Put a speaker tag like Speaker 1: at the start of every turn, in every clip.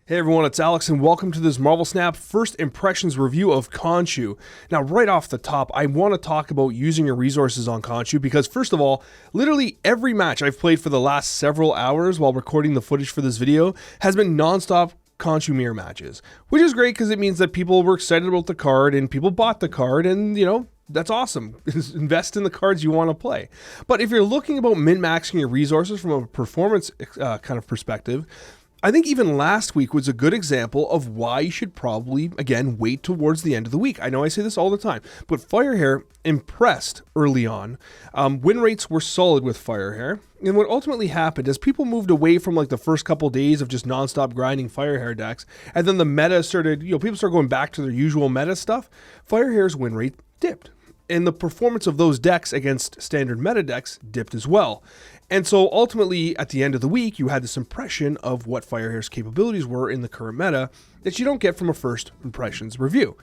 Speaker 1: Hey everyone, it's Alex and welcome to this Marvel Snap first impressions review of Khonshu. Now right off the top, I want to talk about using your resources on Khonshu because first of all, literally every match I've played for the last several hours while recording the footage for this video has been non-stop Khonshu mirror matches, which is great because it means that people were excited about the card and people bought the card and, that's awesome. Invest in the cards you want to play. But if you're looking about min-maxing your resources from a performance kind of perspective, I think even last week was a good example of why you should probably, again, wait towards the end of the week. I know I say this all the time, but Firehair impressed early on. Win rates were solid with Firehair. And what ultimately happened is people moved away from like the first couple days of just nonstop grinding Firehair decks. And then the meta started, people started going back to their usual meta stuff. Firehair's win rate dipped. And the performance of those decks against standard meta decks dipped as well. And so ultimately, at the end of the week, you had this impression of what Firehair's capabilities were in the current meta that you don't get from a first impressions review.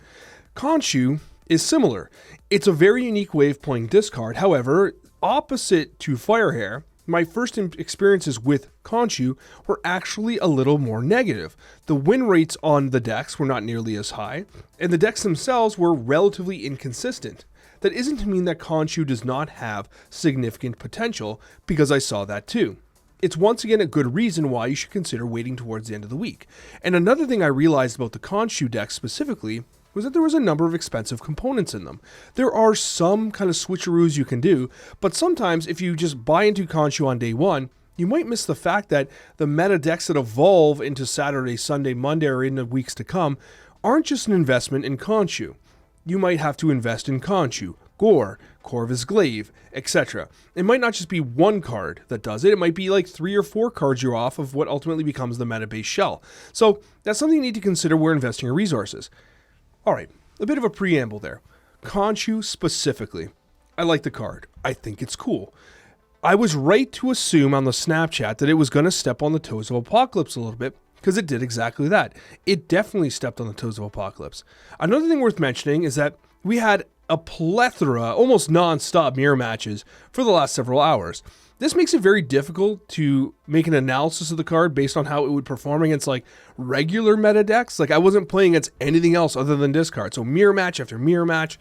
Speaker 1: Khonshu is similar. It's a very unique way of playing discard. However, opposite to Firehair, my first experiences with Khonshu were actually a little more negative. The win rates on the decks were not nearly as high, and the decks themselves were relatively inconsistent. That isn't to mean that Khonshu does not have significant potential, because I saw that too. It's once again a good reason why you should consider waiting towards the end of the week. And another thing I realized about the Khonshu deck specifically was that there was a number of expensive components in them. There are some kind of switcheroos you can do, but sometimes if you just buy into Khonshu on day one, you might miss the fact that the meta decks that evolve into Saturday, Sunday, Monday, or in the weeks to come aren't just an investment in Khonshu. You might have to invest in Khonshu, Gore, Corvus Glaive, etc. It might not just be one card that does it. It might be like 3 or 4 cards you're off of what ultimately becomes the meta-based shell. So that's something you need to consider where investing your resources. All right, a bit of a preamble there. Khonshu specifically. I like the card. I think it's cool. I was right to assume on the Snapchat that it was going to step on the toes of Apocalypse a little bit, because it did exactly that. It definitely stepped on the toes of Apocalypse. Another thing worth mentioning is that we had a plethora, almost non-stop mirror matches for the last several hours. This makes it very difficult to make an analysis of the card based on how it would perform against like regular meta decks. Like I wasn't playing against anything else other than discard. So mirror match after mirror match,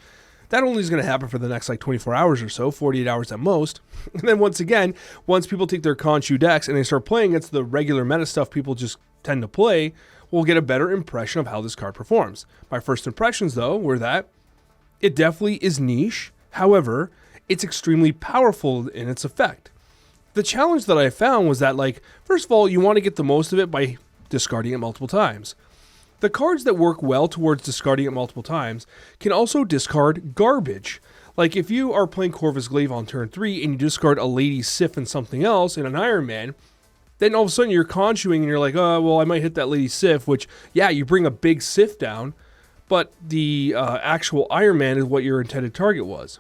Speaker 1: that only is going to happen for the next like 24 hours or so, 48 hours at most. And then once again, once people take their Khonshu decks and they start playing against the regular meta stuff people just tend to play, we'll get a better impression of how this card performs. My first impressions though were that it definitely is niche. However, it's extremely powerful in its effect. The challenge that I found was that, like, first of all, you want to get the most of it by discarding it multiple times. The cards that work well towards discarding it multiple times can also discard garbage. Like if you are playing Corvus Glaive on turn 3 and you discard a Lady Sif and something else in an Iron Man, then all of a sudden you're Khonshuing and you're like, oh, well, I might hit that Lady Sif, which, yeah, you bring a big Sif down, but the actual Iron Man is what your intended target was.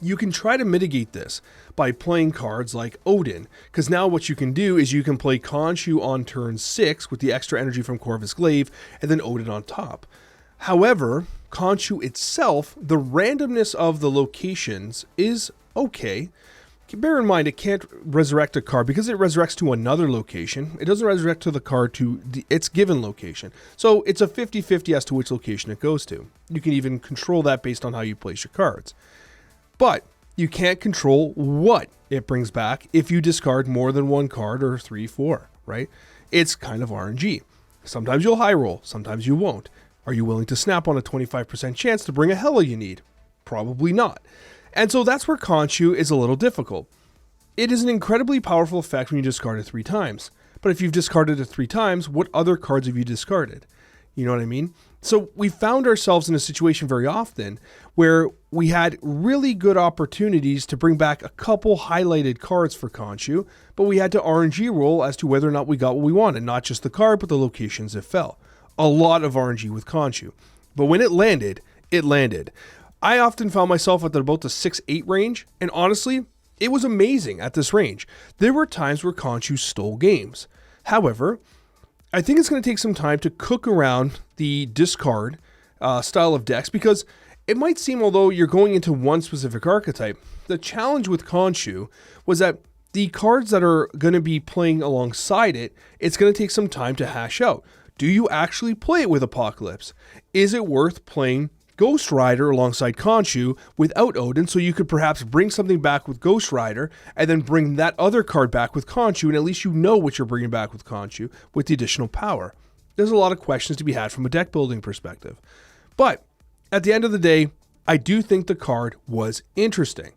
Speaker 1: You can try to mitigate this by playing cards like Odin, because now what you can do is you can play Khonshu on turn 6 with the extra energy from Corvus Glaive, and then Odin on top. However, Khonshu itself, the randomness of the locations is okay. Bear in mind, it can't resurrect a card because it resurrects to another location. It doesn't resurrect to the card to its given location. So it's a 50-50 as to which location it goes to. You can even control that based on how you place your cards. But you can't control what it brings back if you discard more than one card or 3, 4, right? It's kind of RNG. Sometimes you'll high roll, sometimes you won't. Are you willing to snap on a 25% chance to bring a Hela you need? Probably not. And so that's where Khonshu is a little difficult. It is an incredibly powerful effect when you discard it 3 times. But if you've discarded it 3 times, what other cards have you discarded? You know what I mean? So we found ourselves in a situation very often where we had really good opportunities to bring back a couple highlighted cards for Khonshu, but we had to RNG roll as to whether or not we got what we wanted, not just the card, but the locations it fell. A lot of RNG with Khonshu. But when it landed, it landed. I often found myself at about the 6-8 range, and honestly, it was amazing at this range. There were times where Khonshu stole games. However, I think it's going to take some time to cook around the discard style of decks, because it might seem, although you're going into one specific archetype, the challenge with Khonshu was that the cards that are going to be playing alongside it, it's going to take some time to hash out. Do you actually play it with Apocalypse? Is it worth playing Ghost Rider alongside Khonshu without Odin, so you could perhaps bring something back with Ghost Rider and then bring that other card back with Khonshu, and at least you know what you're bringing back with Khonshu with the additional power? There's a lot of questions to be had from a deck building perspective. But at the end of the day, I do think the card was interesting.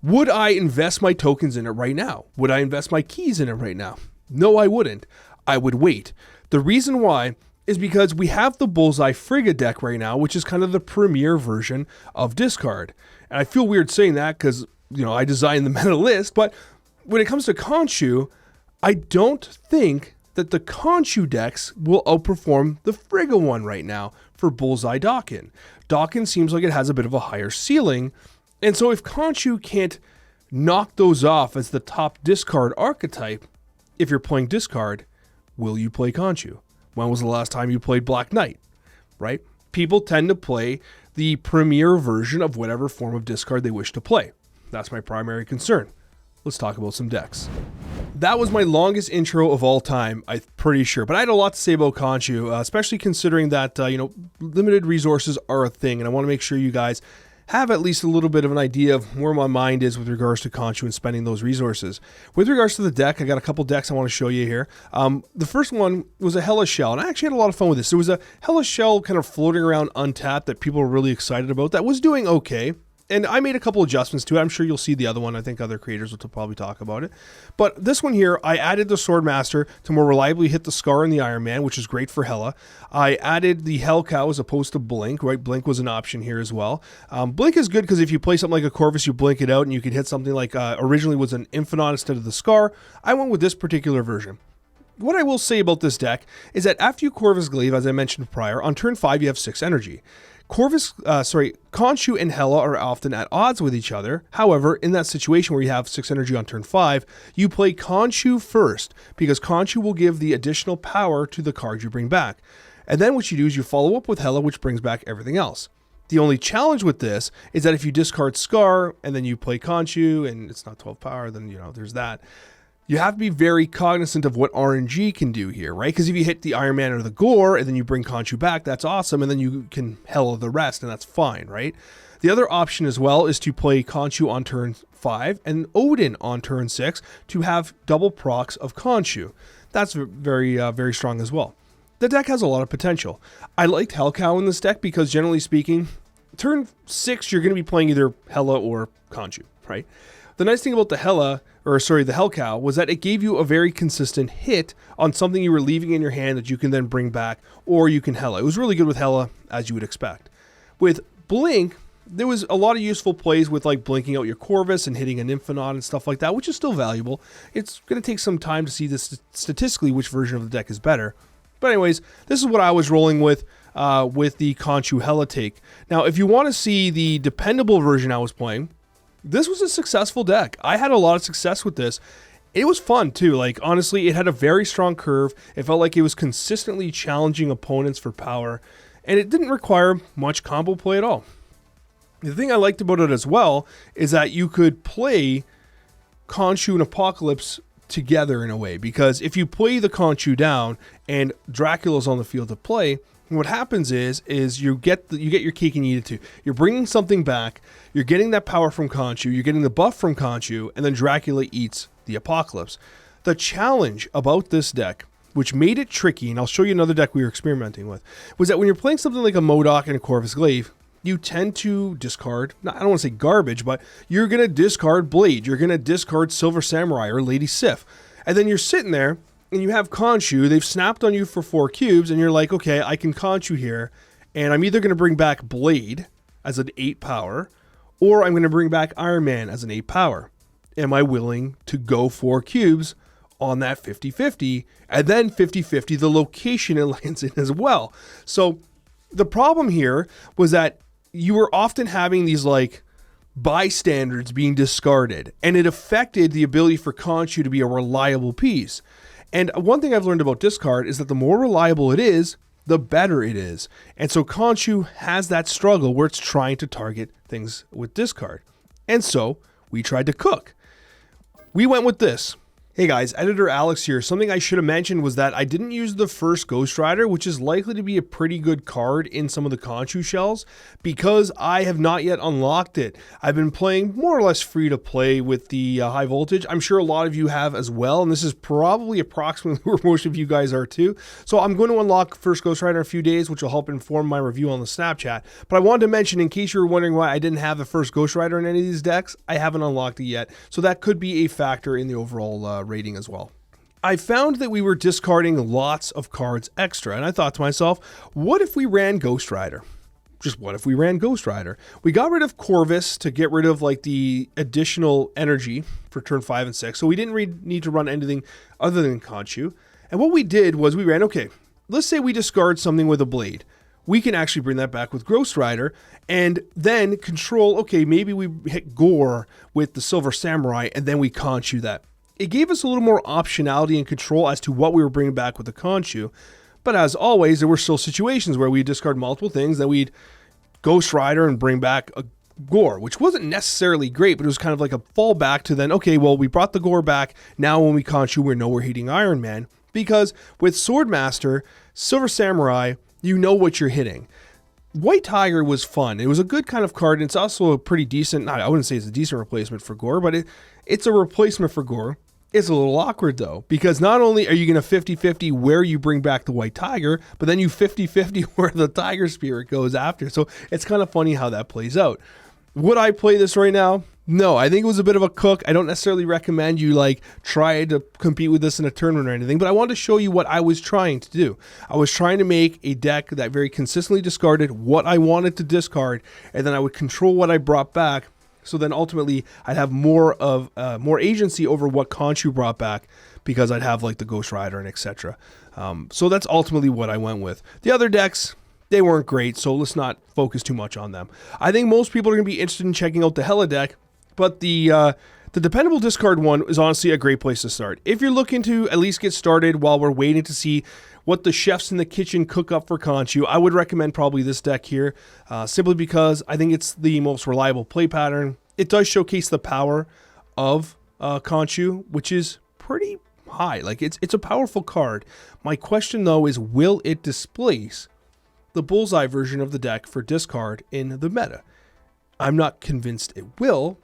Speaker 1: Would I invest my tokens in it right now? Would I invest my keys in it right now? No, I wouldn't. I would wait. The reason why is because we have the Bullseye Frigga deck right now, which is kind of the premier version of discard. And I feel weird saying that because, I designed the meta list, but when it comes to Khonshu, I don't think that the Khonshu decks will outperform the Frigga one right now for Bullseye Dawkin. Dawkin seems like it has a bit of a higher ceiling, and so if Khonshu can't knock those off as the top discard archetype, if you're playing discard, will you play Khonshu? When was the last time you played Black Knight, right? People tend to play the premier version of whatever form of discard they wish to play. That's my primary concern. Let's talk about some decks. That was my longest intro of all time, I'm pretty sure. But I had a lot to say about Khonshu, especially considering that, limited resources are a thing. And I want to make sure you guys have at least a little bit of an idea of where my mind is with regards to Khonshu and spending those resources. With regards to the deck, I got a couple decks I want to show you here. The first one was a Hela Shell, and I actually had a lot of fun with this. There was a Hela Shell kind of floating around untapped that people were really excited about that was doing okay. And I made a couple adjustments to it. I'm sure you'll see the other one. I think other creators will probably talk about it. But this one here, I added the Swordmaster to more reliably hit the Scar and the Iron Man, which is great for Hela. I added the Hell Cow as opposed to Blink, right? Blink was an option here as well. Blink is good because if you play something like a Corvus, you blink it out and you can hit something like originally was an Infinite instead of the Scar. I went with this particular version. What I will say about this deck is that after you Corvus Glaive, as I mentioned prior, on turn 5 you have 6 energy. Khonshu and Hela are often at odds with each other. However, in that situation where you have 6 energy on turn 5, you play Khonshu first because Khonshu will give the additional power to the cards you bring back. And then what you do is you follow up with Hela, which brings back everything else. The only challenge with this is that if you discard Scar and then you play Khonshu and it's not 12 power, then there's that. You have to be very cognizant of what RNG can do here, right? Because if you hit the Iron Man or the Gore and then you bring Khonshu back, that's awesome, and then you can Hela the rest, and that's fine, right? The other option as well is to play Khonshu on turn 5 and Odin on turn 6 to have double procs of Khonshu. That's very, very strong as well. The deck has a lot of potential. I liked Hell Cow in this deck because generally speaking, turn 6 you're going to be playing either Hela or Khonshu, right? The nice thing about the Hell Cow was that it gave you a very consistent hit on something you were leaving in your hand that you can then bring back, or you can Hela. It was really good with Hela, as you would expect. With Blink, there was a lot of useful plays with like blinking out your Corvus and hitting an Infinite and stuff like that, which is still valuable. It's going to take some time to see this statistically which version of the deck is better. But anyways, this is what I was rolling with the Khonshu Hela take. Now, if you want to see the dependable version I was playing, this was a successful deck. I had a lot of success with this. It was fun too. Like, honestly, it had a very strong curve. It felt like it was consistently challenging opponents for power, and it didn't require much combo play at all. The thing I liked about it as well is that you could play Khonshu and Apocalypse together in a way, because if you play the Khonshu down and Dracula's on the field to play, what happens is you get your cake and eat it too. You're bringing something back, you're getting that power from Khonshu, you're getting the buff from Khonshu, and then Dracula eats the Apocalypse. The challenge about this deck, which made it tricky, and I'll show you another deck we were experimenting with, was that when you're playing something like a MODOK and a Corvus Glaive, you tend to discard, I don't want to say garbage, but you're going to discard Blade, you're going to discard Silver Samurai or Lady Sif, and then you're sitting there, and you have Khonshu, they've snapped on you for 4 cubes, and you're like, okay, I can Khonshu here, and I'm either going to bring back Blade as an 8 power, or I'm going to bring back Iron Man as an 8 power. Am I willing to go 4 cubes on that 50-50, and then 50-50 the location it lands in as well? So the problem here was that you were often having these like bystanders being discarded, and it affected the ability for Khonshu to be a reliable piece. And one thing I've learned about discard is that the more reliable it is, the better it is. And so Khonshu has that struggle where it's trying to target things with discard. And so we tried to cook. we went with this. Hey guys, Editor Alex here. Something I should have mentioned was that I didn't use the first Ghost Rider, which is likely to be a pretty good card in some of the Khonshu shells, because I have not yet unlocked it. I've been playing more or less free to play with the high voltage. I'm sure a lot of you have as well, and this is probably approximately where most of you guys are too. So I'm going to unlock first Ghost Rider in a few days, which will help inform my review on the Snapchat. But I wanted to mention, in case you were wondering why I didn't have the first Ghost Rider in any of these decks, I haven't unlocked it yet. So that could be a factor in the overall rating as well. I found that we were discarding lots of cards extra, and I thought to myself, what if we ran Ghost Rider? Just what if we ran Ghost Rider? We got rid of Corvus to get rid of like the additional energy for turn 5 and 6, so we didn't need to run anything other than Khonshu. And what we did was we ran, okay, let's say we discard something with a blade. We can actually bring that back with Ghost Rider and then control, okay, maybe we hit Gore with the Silver Samurai and then we Khonshu that. It gave us a little more optionality and control as to what we were bringing back with the Khonshu. But as always, there were still situations where we'd discard multiple things, then we'd Ghost Rider and bring back a Gore, which wasn't necessarily great, but it was kind of like a fallback to then, okay, well, we brought the Gore back. Now when we Khonshu, we know we're hitting Iron Man. Because with Swordmaster, Silver Samurai, you know what you're hitting. White Tiger was fun. It was a good kind of card, and it's also a pretty decent, I wouldn't say it's a decent replacement for Gore, but it's a replacement for Gore. It's a little awkward though, because not only are you going to 50-50 where you bring back the White Tiger, but then you 50-50 where the Tiger Spirit goes after. So it's kind of funny how that plays out. Would I play this right now? No, I think it was a bit of a cook. I don't necessarily recommend you like try to compete with this in a tournament or anything, but I wanted to show you what I was trying to do. I was trying to make a deck that very consistently discarded what I wanted to discard, and then I would control what I brought back. So then ultimately I'd have more agency over what Khonshu brought back, because I'd have like the Ghost Rider and etc. So that's ultimately what I went with. The other decks, they weren't great, so let's not focus too much on them. I think most people are going to be interested in checking out the Hela deck, but the Dependable discard one is honestly a great place to start. If you're looking to at least get started while we're waiting to see what the chefs in the kitchen cook up for Khonshu, I would recommend probably this deck here, simply because I think it's the most reliable play pattern. It does showcase the power of Khonshu, which is pretty high. Like it's a powerful card. My question though is, will it displace the Bullseye version of the deck for discard in the meta? I'm not convinced it will,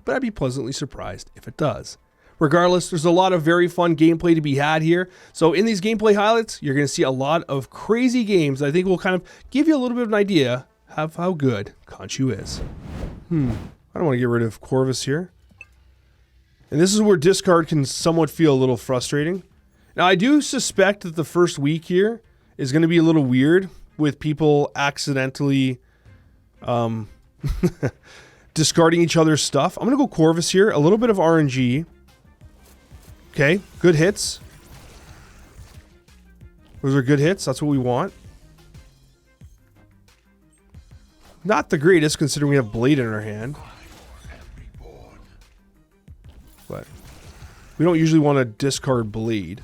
Speaker 1: but I'd be pleasantly surprised if it does. Regardless, there's a lot of very fun gameplay to be had here. So in these gameplay highlights, you're going to see a lot of crazy games that I think will kind of give you a little bit of an idea of how good Khonshu is. I don't want to get rid of Corvus here. And this is where discard can somewhat feel a little frustrating. Now, I do suspect that the first week here is going to be a little weird with people accidentally discarding each other's stuff. I'm going to go Corvus here. A little bit of RNG. Okay, good hits. Those are good hits. That's what we want. Not the greatest, considering we have Blade in our hand. But we don't usually want to discard Blade.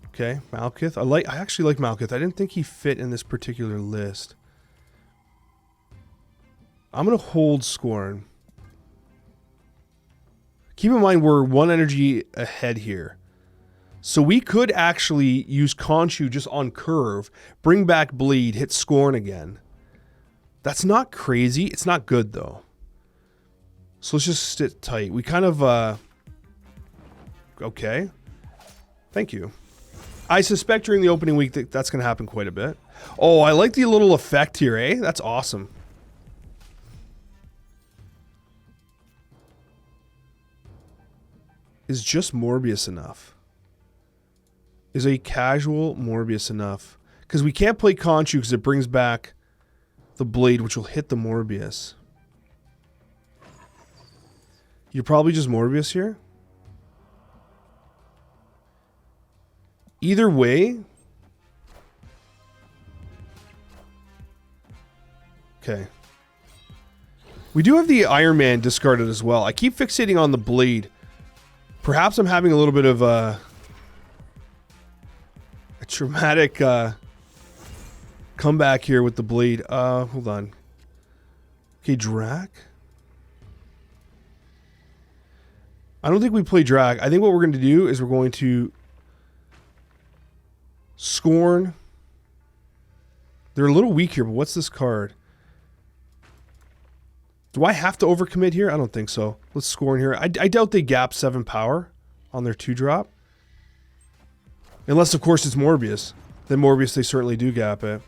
Speaker 1: Okay, Malekith. I actually like Malekith. I didn't think he fit in this particular list. I'm going to hold Scorn. Keep in mind we're one energy ahead here. So we could actually use Khonshu just on curve, bring back Bleed, hit Scorn again. That's not crazy. It's not good though. So let's just sit tight. We kind of, okay. Thank you. I suspect during the opening week that's going to happen quite a bit. Oh, I like the little effect here, eh? That's awesome. Is just Morbius enough? Is a casual Morbius enough? Because we can't play Khonshu because it brings back the Blade, which will hit the Morbius. You're probably just Morbius here? Either way. Okay. We do have the Iron Man discarded as well. I keep fixating on the Blade. Perhaps I'm having a little bit of a traumatic comeback here with the Blade. Hold on. Okay, Drac. I don't think we play drag. I think what we're going to do is we're going to Scorn. They're a little weak here, but what's this card? Do I have to overcommit here? I don't think so. Let's Scorn here. I doubt they gap 7 power on their 2-drop. Unless, of course, it's Morbius. Then Morbius, they certainly do gap it.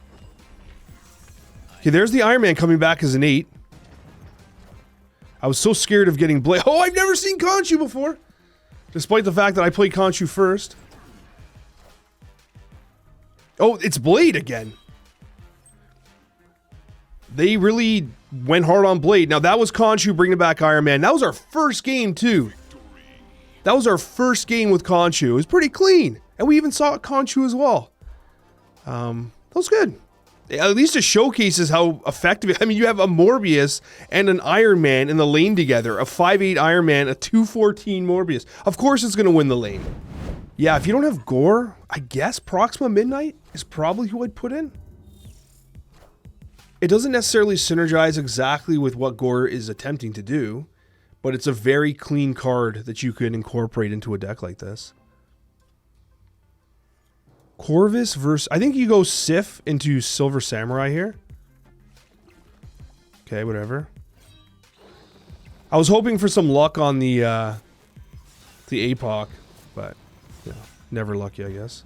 Speaker 1: Okay, there's the Iron Man coming back as an 8. I was so scared of getting Blade. Oh, I've never seen Khonshu before! Despite the fact that I played Khonshu first. Oh, it's Blade again. They really went hard on Blade. Now, that was Khonshu bringing back Iron Man. That was our first game, too. That was our first game with Khonshu. It was pretty clean. And we even saw Khonshu as well. That was good. At least it showcases how effective. I mean, you have a Morbius and an Iron Man in the lane together. A 5'8 Iron Man, a 214 Morbius. Of course it's going to win the lane. Yeah, if you don't have Gore, I guess Proxima Midnight is probably who I'd put in. It doesn't necessarily synergize exactly with what Gore is attempting to do, but it's a very clean card that you could incorporate into a deck like this. Corvus versus... I think you go Sif into Silver Samurai here. Okay, whatever. I was hoping for some luck on the APOC, but you know, never lucky, I guess.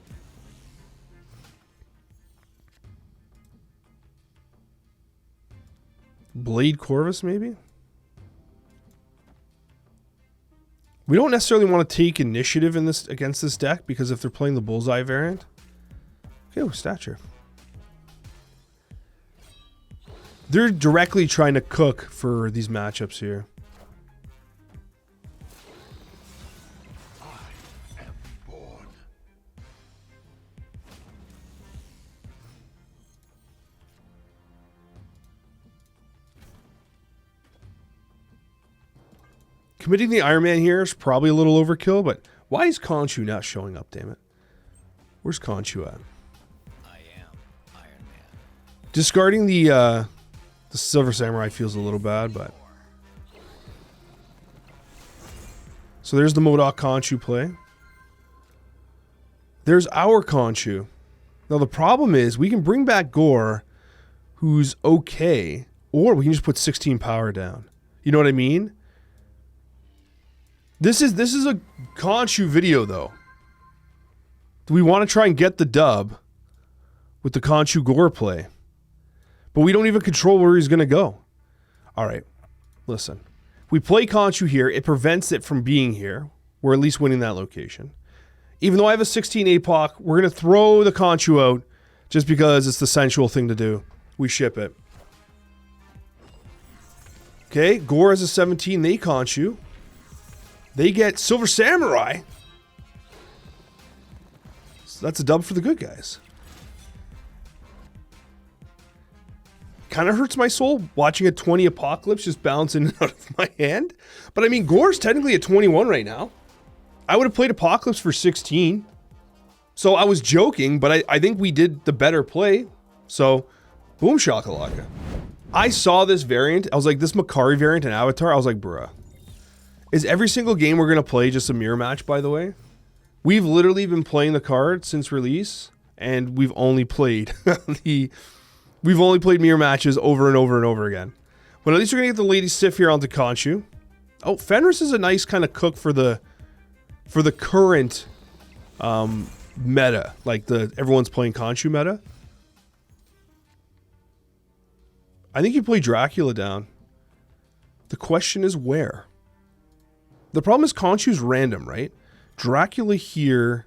Speaker 1: Blade Corvus, maybe? We don't necessarily want to take initiative in this against this deck, because if they're playing the Bullseye variant... Okay, stature. They're directly trying to cook for these matchups here. I am born. Committing the Iron Man here is probably a little overkill, but why is Khonshu not showing up, damn it? Where's Khonshu at? Discarding the Silver Samurai feels a little bad, but... So there's the MODOK Khonshu play. There's our Khonshu. Now the problem is, we can bring back Gore, who's okay, or we can just put 16 power down. You know what I mean? This is a Khonshu video, though. Do we want to try and get the dub with the Khonshu Gore play? But we don't even control where he's going to go. All right, listen. We play Khonshu here. It prevents it from being here. We're at least winning that location. Even though I have a 16 APOC, we're going to throw the Khonshu out just because it's the sensual thing to do. We ship it. Okay, Gore has a 17. They Khonshu. They get Silver Samurai. So that's a dub for the good guys. Kind of hurts my soul watching a 20 Apocalypse just bounce in and out of my hand. But I mean, Gore's technically at 21 right now. I would have played Apocalypse for 16. So I was joking, but I think we did the better play. So, boom shakalaka. I saw this variant. I was like, this Makari variant and Avatar. I was like, bruh. Is every single game we're going to play just a mirror match, by the way? We've literally been playing the card since release, and we've only played We've only played mirror matches over and over and over again. But at least we're going to get the Lady Sif here onto Khonshu. Oh, Fenris is a nice kind of cook for the current meta. Like everyone's playing Khonshu meta. I think you play Dracula down. The question is where? The problem is Khonshu's random, right? Dracula here...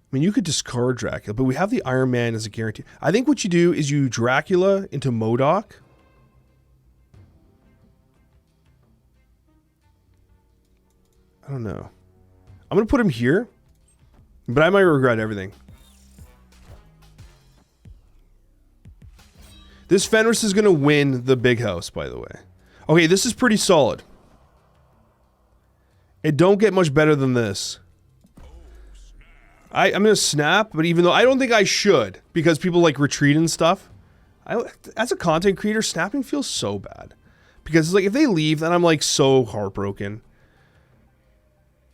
Speaker 1: I mean, you could discard Dracula, but we have the Iron Man as a guarantee. I think what you do is you Dracula into MODOK. I don't know. I'm going to put him here, but I might regret everything. This Fenris is going to win the big house, by the way. Okay, this is pretty solid. It don't get much better than this. I'm going to snap, but even though I don't think I should, because people like retreat and stuff, as a content creator, snapping feels so bad. Because it's like, if they leave, then I'm like so heartbroken.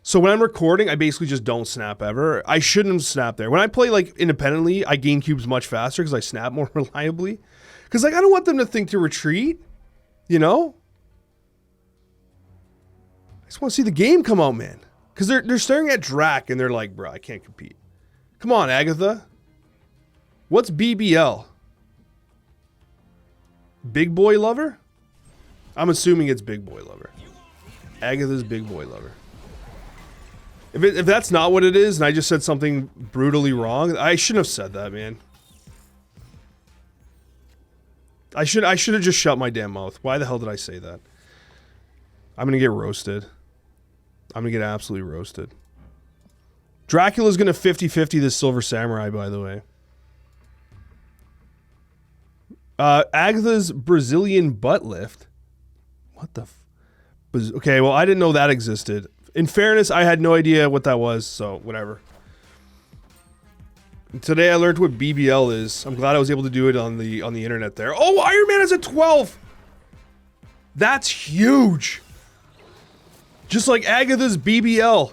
Speaker 1: So when I'm recording, I basically just don't snap ever. I shouldn't have snapped there. When I play like independently, I gain cubes much faster because I snap more reliably. Because like I don't want them to think to retreat, you know? I just want to see the game come out, man. Because they're staring at Drac and they're like, bro, I can't compete. Come on, Agatha. What's BBL? Big boy lover? I'm assuming it's big boy lover. Agatha's big boy lover. If that's not what it is, and I just said something brutally wrong, I shouldn't have said that, man. I should have just shut my damn mouth. Why the hell did I say that? I'm gonna get roasted. I'm gonna get absolutely roasted. Dracula's gonna 50-50 this Silver Samurai, by the way. Agatha's Brazilian butt lift. What the f... Okay, well, I didn't know that existed. In fairness, I had no idea what that was, so whatever. And today I learned what BBL is. I'm glad I was able to do it on the internet there. Oh, Iron Man is a 12! That's huge! Just like Agatha's BBL.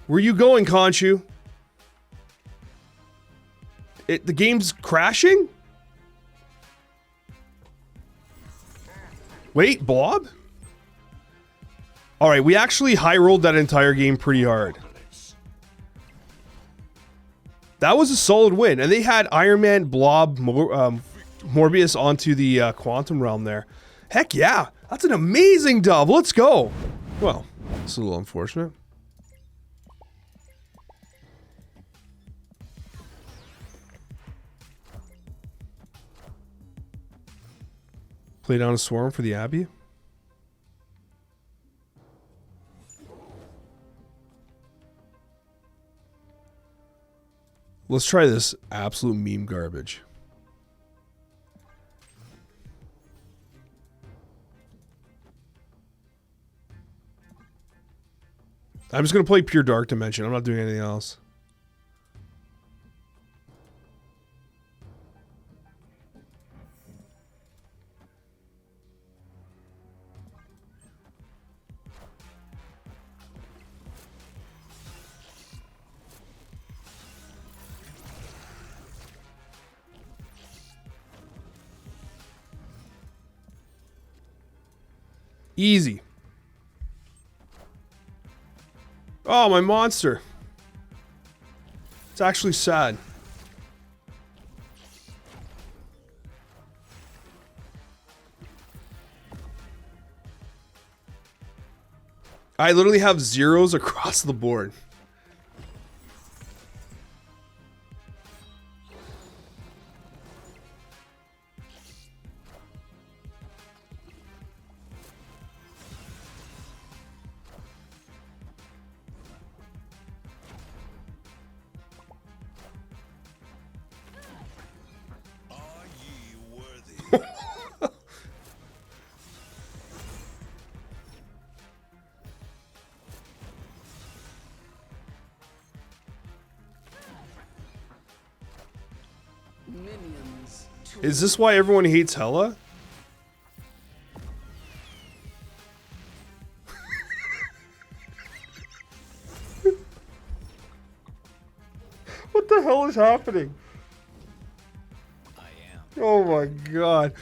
Speaker 1: Where you going, Khonshu? The game's crashing? Wait, Blob? Alright, we actually high-rolled that entire game pretty hard. That was a solid win. And they had Iron Man, Blob, Morbius onto the Quantum Realm there. Heck yeah! That's an amazing dub! Let's go! Well, it's a little unfortunate. Play down a swarm for the Abbey. Let's try this absolute meme garbage. I'm just going to play pure Dark Dimension. I'm not doing anything else. Easy. Oh, my monster. It's actually sad. I literally have zeros across the board. Is this why everyone hates Hela? What the hell is happening?
Speaker 2: I am.
Speaker 1: Oh my god.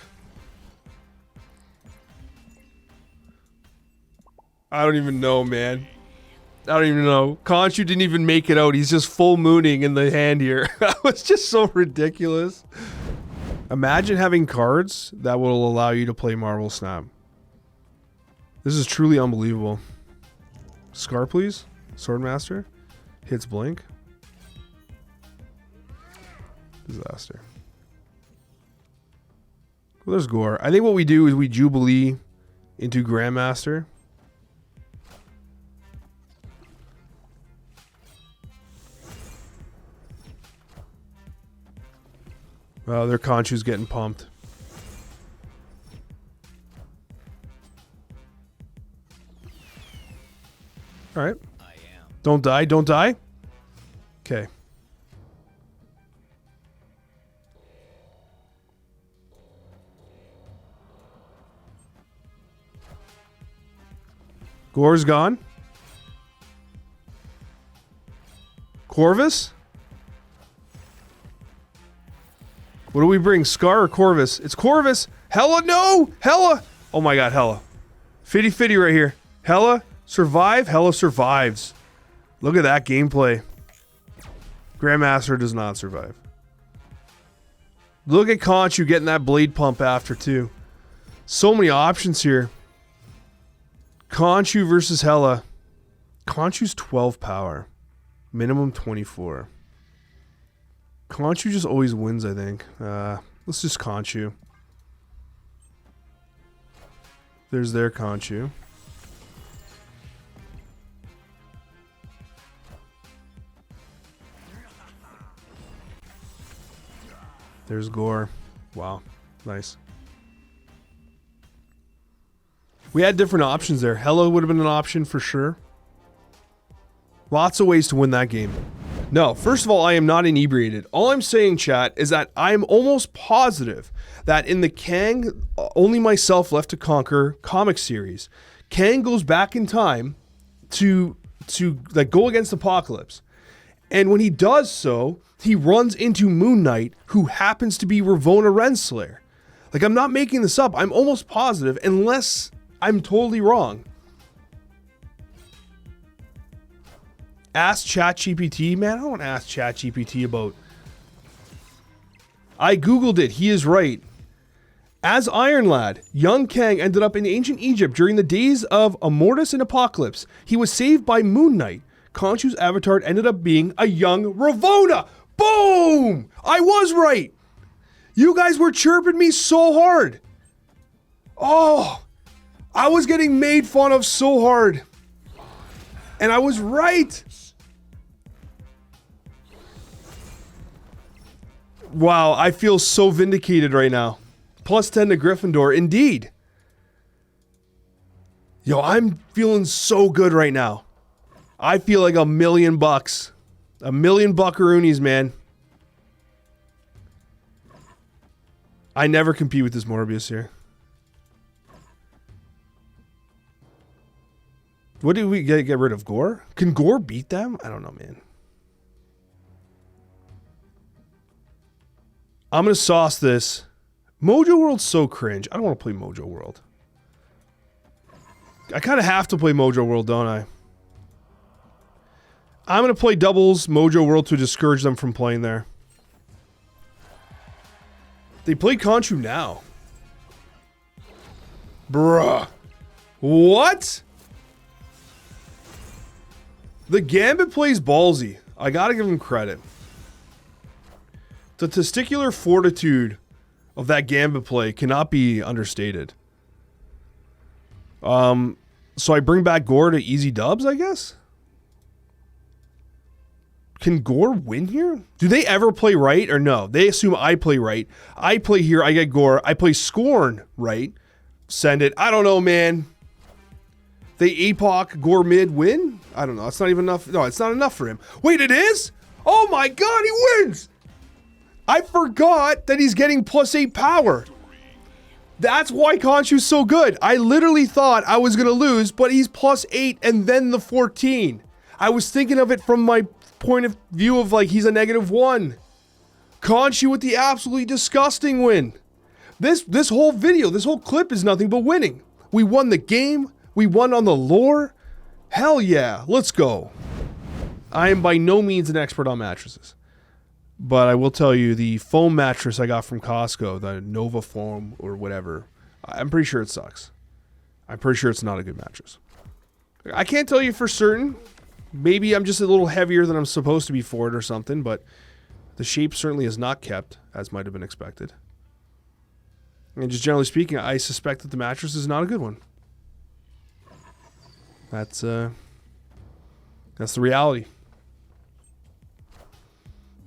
Speaker 1: I don't even know, man. I don't even know. Khonshu didn't even make it out. He's just full mooning in the hand here. That was just so ridiculous. Imagine having cards that will allow you to play Marvel Snap. This is truly unbelievable. Scar, please. Swordmaster. Hits blink. Disaster. Well, there's Gore. I think what we do is we Jubilee into Grandmaster. Oh, their Khonshu's getting pumped. Alright. Don't die, don't die. Okay. Gore's gone. Corvus? What do we bring? Scar or Corvus? It's Corvus. Hela, no! Hela! Oh my god, Hela. Fitty fitty right here. Hela, survive. Hela survives. Look at that gameplay. Grandmaster does not survive. Look at Khonshu getting that blade pump after too. So many options here. Khonshu versus Hela. Khonshu's 12 power. Minimum 24. Khonshu just always wins, I think. Let's just Khonshu. There's their Khonshu. There's Gore. Wow. Nice. We had different options there. Hela would have been an option for sure. Lots of ways to win that game. No, first of all, I am not inebriated. All I'm saying, chat, is that I'm almost positive that in the Kang, Only Myself Left to Conquer comic series, Kang goes back in time to like go against Apocalypse. And when he does so, he runs into Moon Knight, who happens to be Ravonna Renslayer. Like, I'm not making this up. I'm almost positive, unless I'm totally wrong. Ask ChatGPT, man. I don't ask ChatGPT about. I googled it. He is right. As Iron Lad, young Kang ended up in ancient Egypt during the days of Immortus and Apocalypse. He was saved by Moon Knight. Khonshu's avatar ended up being a young Ravonna. Boom! I was right. You guys were chirping me so hard. Oh, I was getting made fun of so hard. And I was right. Wow, I feel so vindicated right now. Plus 10 to Gryffindor, indeed. Yo, I'm feeling so good right now. I feel like $1 million. $1 million buckaroonies, man. I never compete with this Morbius here. What did we get rid of? Gore? Can Gore beat them? I don't know, man. I'm going to sauce this. Mojo World's so cringe. I don't want to play Mojo World. I kind of have to play Mojo World, don't I? I'm going to play doubles Mojo World to discourage them from playing there. They play Khonshu now. Bruh. What? The Gambit plays ballsy. I gotta give him credit. The testicular fortitude of that Gambit play cannot be understated. So I bring back Gore to easy dubs, I guess? Can Gore win here? Do they ever play right or no? They assume I play right. I play here, I get Gore. I play Scorn right. Send it. I don't know, man. They APOC Gore mid win? I don't know. It's not even enough. No, it's not enough for him. Wait, it is? Oh my god, he wins! I forgot that he's getting +8 power. That's why Khonshu's so good. I literally thought I was going to lose, but he's +8 and then the 14. I was thinking of it from my point of view of like he's a -1. Khonshu with the absolutely disgusting win. This whole video, this whole clip is nothing but winning. We won the game. We won on the lore. Hell yeah, let's go. I am by no means an expert on mattresses. But I will tell you, the foam mattress I got from Costco, the Nova Foam or whatever, I'm pretty sure it sucks. I'm pretty sure it's not a good mattress. I can't tell you for certain. Maybe I'm just a little heavier than I'm supposed to be for it or something, but the shape certainly is not kept, as might have been expected. And just generally speaking, I suspect that the mattress is not a good one. That's the reality.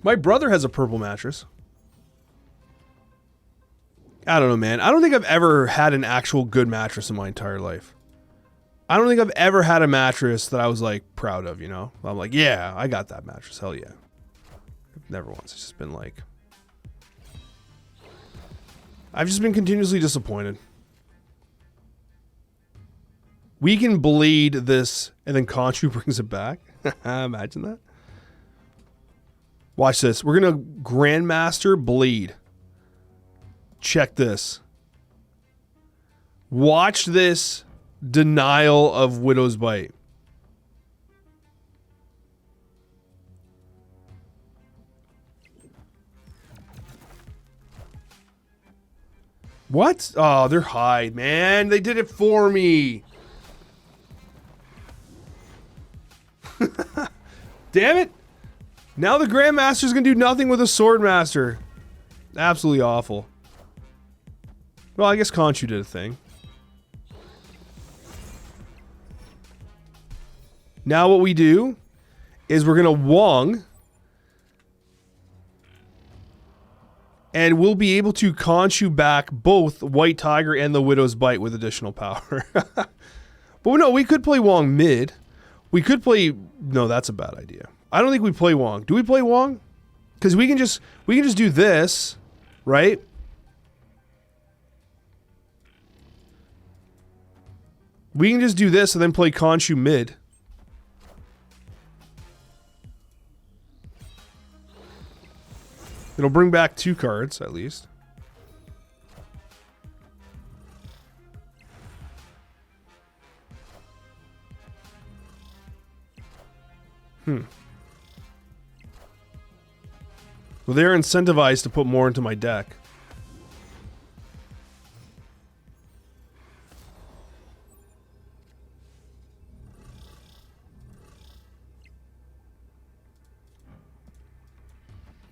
Speaker 1: My brother has a purple mattress. I don't know, man. I don't think I've ever had an actual good mattress in my entire life. I don't think I've ever had a mattress that I was like proud of, you know? I'm like, yeah, I got that mattress. Hell yeah. Never once. It's just been like, I've just been continuously disappointed. We can bleed this, and then Khonshu brings it back. Imagine that. Watch this. We're going to Grandmaster bleed. Check this. Watch this denial of Widow's Bite. What? Oh, they're hide, man. They did it for me. Damn it. Now the Grandmaster's gonna do nothing with a Swordmaster. Absolutely awful. Well, I guess Khonshu did a thing. Now what we do is we're gonna Wong. And we'll be able to Khonshu back both White Tiger and the Widow's Bite with additional power. But no, we could play Wong mid. We could play... No, that's a bad idea. I don't think we play Wong. Do we play Wong? Because we can just do this, right? We can just do this and then play Khonshu mid. It'll bring back 2 cards, at least. Well, they're incentivized to put more into my deck.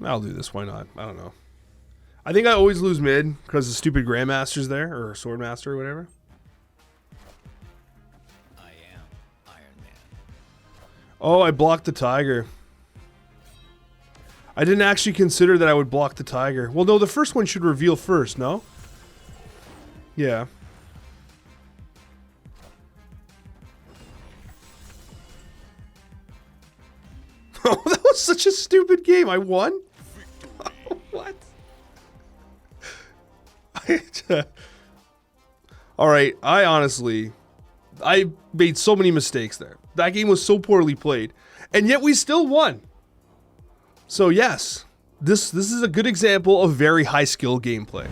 Speaker 1: I'll do this, why not? I don't know. I think I always lose mid because the stupid Grandmaster's there, or Swordmaster or whatever.
Speaker 2: I am Iron Man.
Speaker 1: Oh, I blocked the Tiger. I didn't actually consider that I would block the Tiger. Well, no, the first one should reveal first, no? Yeah. Oh, that was such a stupid game. I won? What? Alright, I made so many mistakes there. That game was so poorly played. And yet we still won. So yes, this is a good example of very high skill gameplay.